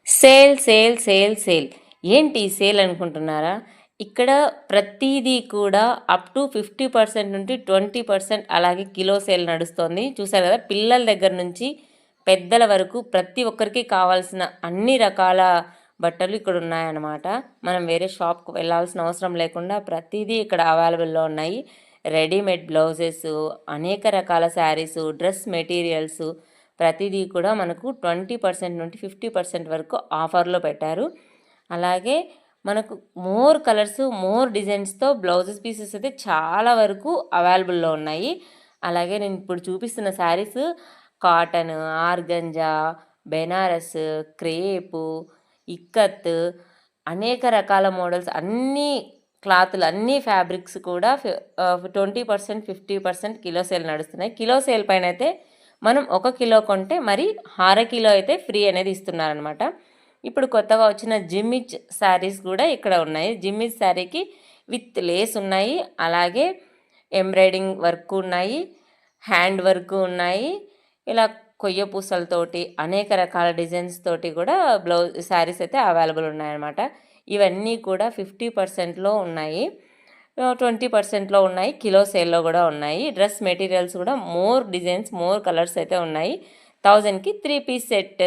Sale sale sale sale ఏంటి sale అనుకుంటున్నారా? ఇక్కడ ప్రతీదీ కూడా అప్ టు 50% నుండి 20% అలాగే కిలో సేల్ నడుస్తోంది. చూసారు కదా! పిల్లల దగ్గర నుంచి పెద్దల వరకు ప్రతి ఒక్కరికి కావాల్సిన అన్ని రకాల బట్టలు ఇక్కడ ఉన్నాయన్నమాట. మనం వేరే షాప్‌కి వెళ్ళాల్సిన అవసరం లేకుండా ప్రతీదీ ఇక్కడ అవైలబుల్‌లో ఉన్నాయి. రెడీమేడ్ బ్లౌజెసు, అనేక రకాల శారీసు, డ్రెస్ మెటీరియల్సు ప్రతిదీ కూడా మనకు 20% నుండి 50% వరకు ఆఫర్లో పెట్టారు. అలాగే మనకు మోర్ కలర్స్, మోర్ డిజైన్స్తో బ్లౌజెస్ పీసెస్ అయితే చాలా వరకు అవైలబుల్లో ఉన్నాయి. అలాగే నేను ఇప్పుడు చూపిస్తున్న saris cotton, organza, Banaras, crepe, ikat, అనేక రకాల మోడల్స్ అన్నీ క్లాతులు అన్ని ఫ్యాబ్రిక్స్ కూడా 20% 50% కిలో సేల్ నడుస్తున్నాయి. కిలో సేల్ పైన అయితే మనం 1 కిలో కొంటే మరి అర కిలో అయితే ఫ్రీ అనేది ఇస్తున్నారనమాట. ఇప్పుడు కొత్తగా వచ్చిన జిమ్మిచ్ శారీస్ కూడా ఇక్కడ ఉన్నాయి. జిమ్మిచ్ శారీకి విత్ లేస్ ఉన్నాయి, అలాగే ఎంబ్రాయిడింగ్ వర్క్ ఉన్నాయి, హ్యాండ్ వర్క్ ఉన్నాయి. ఇలా కొయ్య పూసలతోటి అనేక రకాల డిజైన్స్ తోటి కూడా బ్లౌజ్ శారీస్ అయితే అవైలబుల్ ఉన్నాయన్నమాట. ఇవన్నీ కూడా 50%లో ఉన్నాయి, 20%లో ఉన్నాయి, కిలో సేల్లో కూడా ఉన్నాయి. డ్రెస్ మెటీరియల్స్ కూడా మోర్ డిజైన్స్, మోర్ కలర్స్ అయితే ఉన్నాయి. 1000కి 3 పీస్ సెట్.